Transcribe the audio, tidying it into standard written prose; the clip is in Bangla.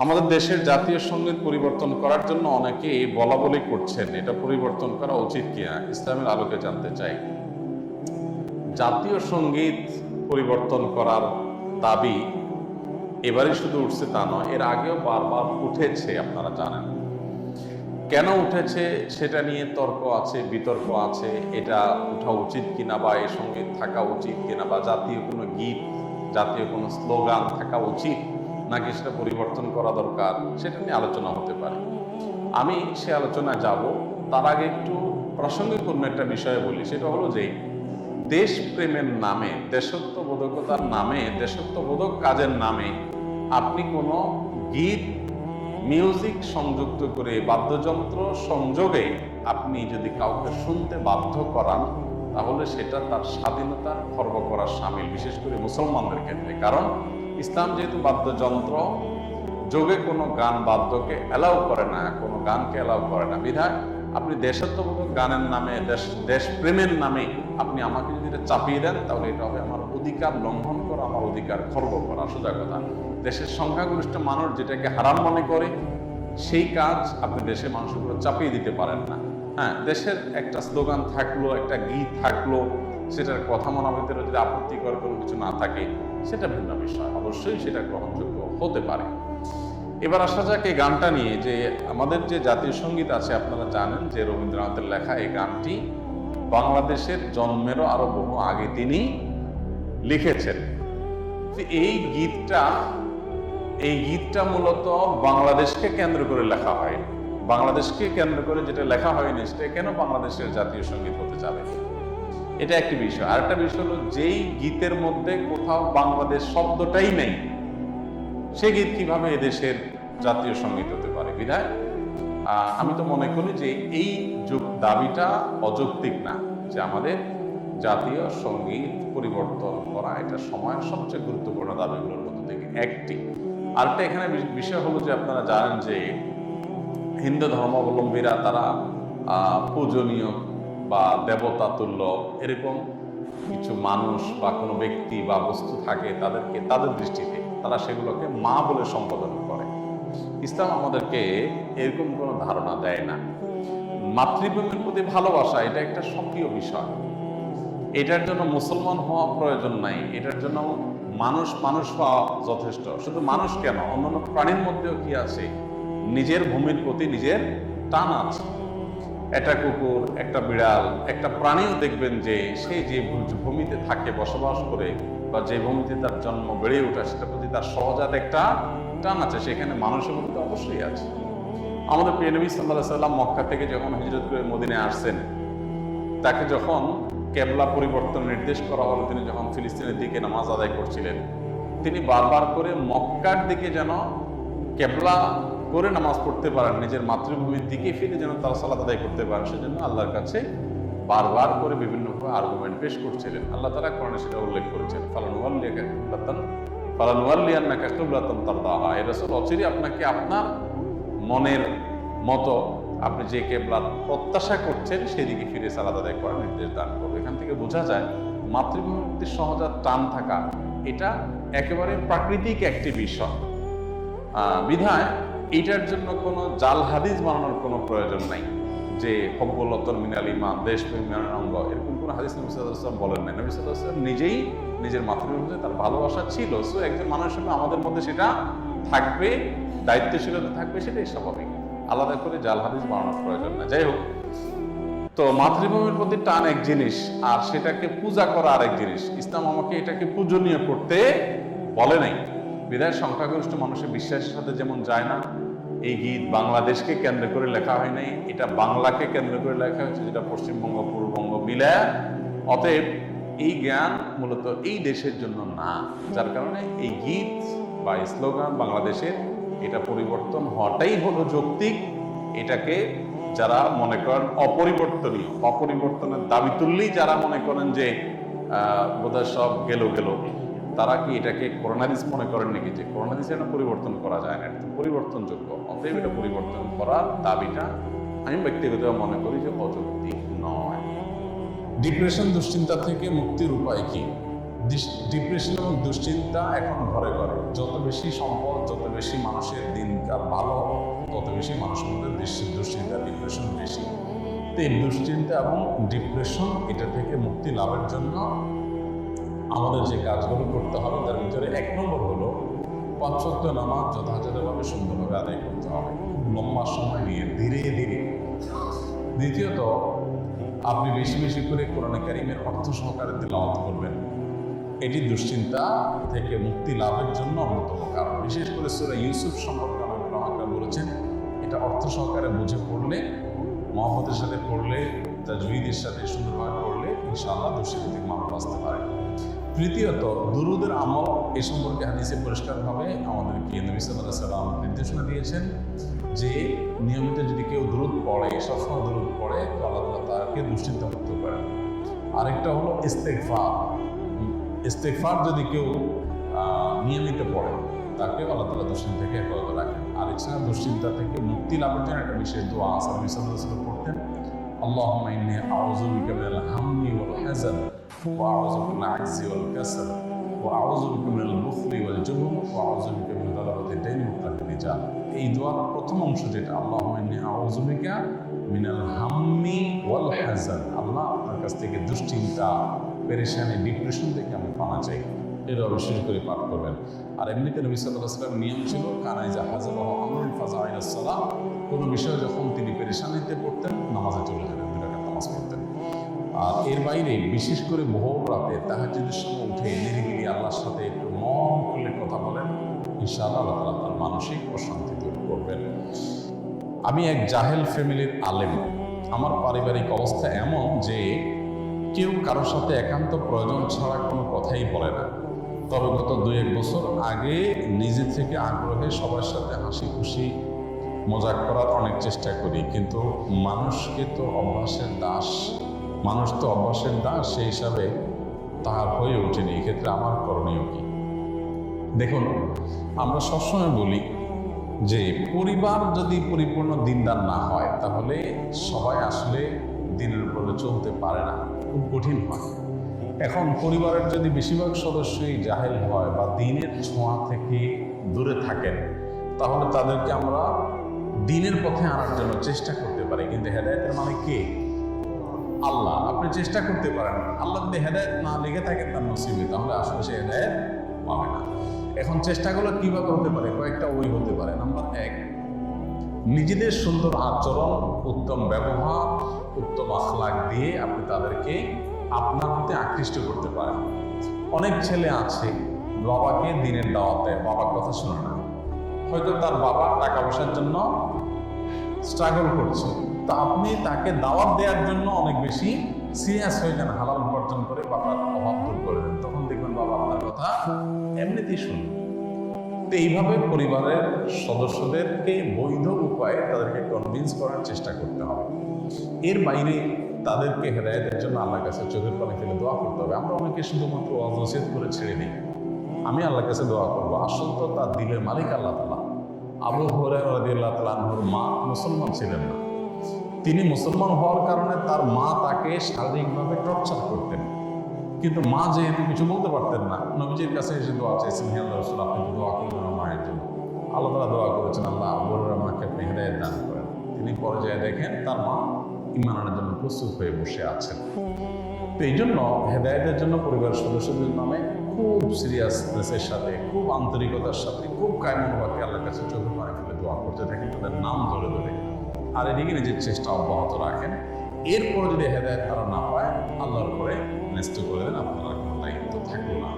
আমাদের দেশের জাতীয় সঙ্গীত পরিবর্তন করার জন্য অনেকেই বলা বলি করছেন, এটা পরিবর্তন করা উচিত কিনা ইসলামের আলোকে জানতে চাই। জাতীয় সঙ্গীত পরিবর্তন করার দাবি এবারে শুধু উঠছে তা নয়, এর আগেও বারবার উঠেছে, আপনারা জানেন। কেন উঠেছে সেটা নিয়ে তর্ক আছে, বিতর্ক আছে, এটা উঠা উচিত কিনা বা এই সঙ্গীত থাকা উচিত কিনা, বা জাতীয় কোনো গীত, জাতীয় কোনো স্লোগান থাকা উচিত নাকি সেটা পরিবর্তন করা দরকার, সেটা নিয়ে আলোচনা হতে পারে। আমি সে আলোচনায় যাব, তার আগে একটু প্রাসঙ্গিক কোনো একটা বিষয় বলি। সেটা হলো যে দেশপ্রেমের নামে, দেশত্ববোধকতার নামে, দেশত্ববোধক কাজের নামে আপনি কোনো গীত, মিউজিক সংযুক্ত করে, বাদ্যযন্ত্র সংযোগে আপনি যদি কাউকে শুনতে বাধ্য করান, তাহলে সেটা তার স্বাধীনতা খর্ব করার শামিল, বিশেষ করে মুসলমানদের ক্ষেত্রে। কারণ ইসলাম যেহেতু বাদ্যযন্ত্র যোগে কোনো গান বাদ্যকে অ্যালাউ করে না, কোনো গানকে অ্যালাউ করে না, বিধায় আপনি দেশাত্মবোধক গানের নামে, দেশপ্রেমের নামে আপনি আমাকে যদি এটা চাপিয়ে দেন, তাহলে এটা হবে আমার অধিকার লঙ্ঘন করা, আমার অধিকার খর্ব করা। সোজা কথা, দেশের সংখ্যাগরিষ্ঠ মানুষ যেটাকে হারাম মনে করে, সেই কাজ আপনি দেশের মানুষের উপর চাপিয়ে দিতে পারেন না। হ্যাঁ, দেশের একটা স্লোগান থাকলো, একটা গীত থাকলো, সেটার কথা মনের ভিতরে যদি আপত্তিকর কোনো কিছু না থাকে, সেটা ভিন্ন বিষয়, অবশ্যই সেটা গ্রহণযোগ্য হতে পারে। এবার আসা যাক এই গানটা নিয়ে, যে আমাদের যে জাতীয় সঙ্গীত আছে, আপনারা জানেন যে রবীন্দ্রনাথের লেখা এই গানটি বাংলাদেশের জন্মেরও আরো বহু আগে তিনি লিখেছেন। এই গীতটা মূলত বাংলাদেশকে কেন্দ্র করে লেখা হয়। বাংলাদেশকে কেন্দ্র করে যেটা লেখা হয়নি, সেটা কেন বাংলাদেশের জাতীয় সঙ্গীত হতে যাবে? এটা একটি বিষয়। আর একটা বিষয় হলো, যেই গীতের মধ্যে কোথাও বাংলাদেশ শব্দটাই নেই, সে গীত কিভাবে এদেশের জাতীয় সঙ্গীত হতে পারে? বিধায় আমি তো মনে করি যে এই দাবিটা অযৌক্তিক না, যে আমাদের জাতীয় সঙ্গীত পরিবর্তন করা এটা সময়ের সবচেয়ে গুরুত্বপূর্ণ দাবিগুলোর মধ্যে থেকে একটি। আরেকটা এখানে বিষয় হলো যে আপনারা জানেন যে হিন্দু ধর্মাবলম্বীরা তারা পূজনীয় বা দেবতা তুল্য এরকম কিছু মানুষ বা কোনো ব্যক্তি বা বস্তু থাকে, তাদেরকে তাদের দৃষ্টিতে তারা সেগুলোকে মা বলে সম্বোধন করে। ইসলাম আমাদেরকে এরকম কোনো ধারণা দেয় না। মাতৃভূমির প্রতি ভালোবাসা এটা একটা স্বকীয় বিষয়, এটার জন্য মুসলমান হওয়া প্রয়োজন নাই, এটার জন্য মানুষ হওয়া যথেষ্ট। শুধু মানুষ কেন, অন্যান্য প্রাণীর মধ্যেও কি আছে? নিজের ভূমির প্রতি নিজের টান আছে। একটা কুকুর, একটা বিড়াল, একটা প্রাণীও দেখবেন যে সে যে ভূমিতে থাকে, বসবাস করে, বা যে ভূমিতে তার জন্ম বেড়ে ওঠা, সেটার প্রতি তার সহজাত একটা টান আছে। সেখানে মানুষের মধ্যে অবশ্যই আছে। আমাদের প্রিয় নবী সাল্লাল্লাহু আলাইহি ওয়াসাল্লাম মক্কা থেকে যখন হিজরত করে মদিনায় আসছেন, তাকে যখন কেবলা পরিবর্তন নির্দেশ করা হলো, তিনি যখন ফিলিস্তিনের দিকে নামাজ আদায় করছিলেন, তিনি বারবার করে মক্কার দিকে যেন কেবলা করে নামাজ পড়তে পারেন, নিজের মাতৃভূমির দিকে ফিরে যেন তারা সালাত আদায় করতে পারেন, সেজন্য আল্লাহর কাছে বারবার করে বিভিন্ন আর্গুমেন্ট পেশ করছিলেন। আল্লাহ তাআলা কোরআনে সেটা উল্লেখ করেছেন, ফালানুওয়াল্লিয়ান্নাকা কিবলাতান তারদাহা। হে রাসূল, অচিরেই আপনাকে আপনার মনের মতো আপনি যে কেবলার প্রত্যাশা করছেন সেদিকে ফিরে সালাত আদায় করার নির্দেশ দান করবে। এখান থেকে বোঝা যায় মাতৃভূমির প্রতি সহজাত টান থাকা এটা একেবারে প্রাকৃতিক একটি বিষয়। বিধায় এটার জন্য কোনো জাল হাদিস বানানোর কোনো প্রয়োজন নাই, যে হব্বুল ওয়াতন মিনাল ঈমান, দেশপ্রেম ইমানের অঙ্গ, এরকম কোনো হাদিস নবী সাল্লাল্লাহু আলাইহি ওয়াসাল্লাম বলেন নাই। নবী সাল্লাল্লাহু আলাইহি ওয়াসাল্লাম নিজেই নিজের মাতৃভূমিতে তার ভালোবাসা ছিল। সো একজন মানুষের সঙ্গে আমাদের মধ্যে সেটা থাকবে, দায়িত্বশীলতা থাকবে, সেটাই স্বাভাবিক। আলাদা করে জাল হাদিস বানানোর প্রয়োজন না। যাই হোক, তো মাতৃভূমির প্রতি টান এক জিনিস, আর সেটাকে পূজা করা আরেক জিনিস। ইসলাম আমাকে এটাকে পূজনীয় করতে বলে নাই। বিধায় সংখ্যাগরিষ্ঠ মানুষের বিশ্বাসের সাথে যেমন যায় না, এই গীত বাংলাদেশকে কেন্দ্র করে লেখা হয় নাই, এটা বাংলাকে কেন্দ্র করে লেখা হয়েছে, যেটা পশ্চিমবঙ্গ পূর্ববঙ্গ মিলায়। অতএব এই জ্ঞান মূলত এই দেশের জন্য না, যার কারণে এই গীত বা স্লোগান বাংলাদেশের এটা পরিবর্তন হওয়াটাই হলো যৌক্তিক। এটাকে যারা মনে করেন অপরিবর্তনের দাবি তুললেই যারা মনে করেন যে বোধহয় সব গেল, তারা কি এটাকে করোনাদিস মনে করেন নাকি, যে করোনাদিস এটা পরিবর্তন করা যায় না, এটা পরিবর্তনযোগ্য। অতএব এটা পরিবর্তন করার দাবিটা আমি ব্যক্তিগতভাবে মনে করি যে অযৌক্তিক নয়। ডিপ্রেশন, দুশ্চিন্তা থেকে মুক্তির উপায় কি? ডিপ্রেশন এবং দুশ্চিন্তা এখন ঘরে ঘরে। যত বেশি সম্পদ, যত বেশি মানুষের দিনকাল ভালো, তত বেশি মানুষের মধ্যে দুশ্চিন্তা, ডিপ্রেশন বেশি। তো এই দুশ্চিন্তা এবং ডিপ্রেশন এটা থেকে মুক্তি লাভের জন্য আমাদের যে কাজগুলো করতে হবে তার ভিতরে 1 নম্বর হলো 5 ওয়াক্ত নামাজ যথাযথভাবে সুন্দরভাবে আদায় করতে হবে, লম্বা সময় নিয়ে ধীরে ধীরে। দ্বিতীয়ত, আপনি বেশি বেশি করে কোরআনে কারিমের অর্থ সহকারে তিলাওয়াত করবেন। এটি দুশ্চিন্তা থেকে মুক্তি লাভের জন্য অন্যতম কারণ। বিশেষ করে সূরা ইউসুফ সম্পর্কে আমাকে বলেছেন, এটা অর্থ সহকারে বুঝে পড়লে, মহব্বতের সাথে পড়লে, তাজউইদের সাথে সুন্দরভাবে পড়লে ইনশাআল্লাহ দুশ্চিন্তা থেকে মানুষ বাঁচতে পারে। তৃতীয়ত, দুরুদের আমল এ সম্পর্কে হাদিসে পরিষ্কারভাবে আমাদেরকে নবী সাল্লাল্লাহু আলাইহি ওয়াসাল্লাম নির্দেশনা দিয়েছেন যে নিয়মিত যদি কেউ দুরুদ পড়ে, সবসময় দুরুদ পড়ে, তো আল্লাহ তাআলা তাকে দুশ্চিন্তা মুক্ত করেন। আরেকটা হলো ইস্তেগফার। ইস্তেগফার যদি কেউ নিয়মিত পড়ে, তাকে আল্লাহ তাআলা দুশ্চিন্তা থেকে হেফাজত রাখেন। আর এছাড়া দুশ্চিন্তা থেকে মুক্তি লাভের জন্য একটা বিশেষ দোয়া আছে, নবী সাল্লাল্লাহু আলাইহি ওয়াসাল্লাম পড়তেন, আল্লাহুম্মা ইন্নী আউযু বিকা মিনাল হাম্মি ওয়াল হাযান ওয়া আউযু বিকা মিনাল আজজি ওয়াল কাসাল ওয়া আউযু বিকা মিনাল বুখলি ওয়াল জুবন ওয়া আউযু বিকা মিন গালাবাতিদ দাইনি ওয়া কাহরিল রিজাল। এই দোয়ার প্রথম অংশ যেটা, আল্লাহুম্মা ইন্নী আউযু বিকা মিনাল হাম্মি ওয়াল হাযান, আল্লাহ আপনার কাছ থেকে দুশ্চিন্তা, পেরেশানি, ডিপ্রেশন থেকে আমি পানা চাই, এটা অবশ্যই করে পাঠ করবেন। আর এমনিতে নবী সাল্লাল্লাহু আলাইহি ওয়াসাল্লাম নিয়ম ছিল, কানা ইযা হাযাবাহু আমরুন ফাযাআ ইলাস সালাহ, কোনো বিষয় যখন তিনি পেরেশানিতে পড়তেন নামাজে চলে যেতেন, 2 রাকাত নামাজ পড়তেন। আর এর বাইরে বিশেষ করে ভোর রাতে তাহাজ্জুদের সময় উঠে নিরিবিলি আল্লাহর সাথে একটু মন খুলে কথা বলেন, ইনশাআল্লাহ আল্লাহ তাআলা তার মানসিক প্রশান্তি দূর করবেন। আমি এক জাহেল ফ্যামিলির আলেম। আমার পারিবারিক অবস্থা এমন যে কেউ কারোর সাথে একান্ত প্রয়োজন ছাড়া কোনো কথাই বলে না। তবে গত 2-1 বছর আগে নিজে থেকে আগ্রহে সবার সাথে হাসি খুশি মজাক করার অনেক চেষ্টা করি, কিন্তু মানুষ তো অভ্যাসের দাস, সেই হিসাবে তাহার হয়ে ওঠেনি। এক্ষেত্রে আমার করণীয় কি? দেখুন, আমরা সবসময় বলি যে পরিবার যদি পরিপূর্ণ দিনদার না হয় তাহলে সবাই আসলে দিনের উপরে চলতে পারে না, খুব কঠিন হয়। এখন পরিবারের যদি বেশিরভাগ সদস্যই জাহেল হয় বা দিনের ছোঁয়া থেকে দূরে থাকেন, তাহলে তাদেরকে আমরা দিনের পথে আনার জন্য চেষ্টা করতে পারি। কিন্তু হেদায়েতের মানে কে? আল্লাহ। আপনি চেষ্টা করতে পারেন, আল্লাহ যদি হেদায়েত না লিখে থাকেন তার নসিবে, তাহলে আসলে সে হেদায়েত পাবে না। এখন চেষ্টাগুলো কীভাবে হতে পারে? কয়েকটা ওই হতে পারে। নাম্বার 1, নিজেদের সুন্দর আচরণ, উত্তম ব্যবহার, উত্তম আখলাক দিয়ে আপনি তাদেরকে আপনার মধ্যে আকৃষ্ট করতে পারেন। অনেক ছেলে আছে বাবাকে দিনের দাওয়াত দেয়, বাবার কথা শোনে না। হয়তো তার বাবা টাকা পয়সার জন্য স্ট্রাগল করছে, তো আপনি তাকে দাওয়াত দেওয়ার জন্য অনেক বেশি সিরিয়াস হয়ে যান, হালাল উপার্জন করে বাবার অভাব দূর করে দেন। তখন দেখবেন বাবা আপনার কথা এমনিতেই শুনবে। তো এইভাবে পরিবারের সদস্যদেরকে বৈধ উপায়ে তাদেরকে কনভিন্স করার চেষ্টা করতে হবে। এর বাইরে তাদেরকে হেদায়েতের জন্য আল্লাহর কাছে চোখের পানি ফেলে দোয়া করতে হবে। আমরা অনেকে শুধুমাত্র ওয়াজ নসিহত করে ছেড়ে দিই। আমি আল্লাহর কাছে দোয়া করবো, আসল তো তার দিলের মালিক আল্লাহ তাআলা। আবু হুরায়রা রাদিয়াল্লাহু তাআলা আনহুর মা মুসলমান ছিলেন না। তিনি মুসলমান হওয়ার কারণে তার মা তাকে শারীরিকভাবে টর্চার করতেন, কিন্তু মা যেহেতু কিছু বলতে পারতেন না, নবীজির কাছে এসে দোয়া চাইছেন, হে আল্লাহ রাসূল, আপনি দোয়া করবেন আমার মায়ের জন্য। আল্লাহ তাআলা দোয়া করেছেন, আল্লাহ আবু হুরায়রার মাকে আপনি হেদায়েত দান করেন। তিনি পর্যায়ে দেখেন তার মা ঈমান আনার জন্য প্রস্তুত হয়ে বসে আছেন। তো এই জন্য হেদায়েতের জন্য পরিবারের সদস্যদের নামে খুব সিরিয়াসনেসের সাথে, খুব আন্তরিকতার সাথে, খুব কায়মনোবাক্যে আল্লাহর কাছে চোখের পানি ফেলে দোয়া করতে থাকেন, তাদের নাম ধরে ধরে। আর এদিকে নিজের চেষ্টা অব্যাহত রাখেন। এরপর যদি হেদায়েত তারা না পায়, আল্লাহর উপরে ন্যস্ত করে দেন, আপনার কোনো দায়িত্ব থাকলো না।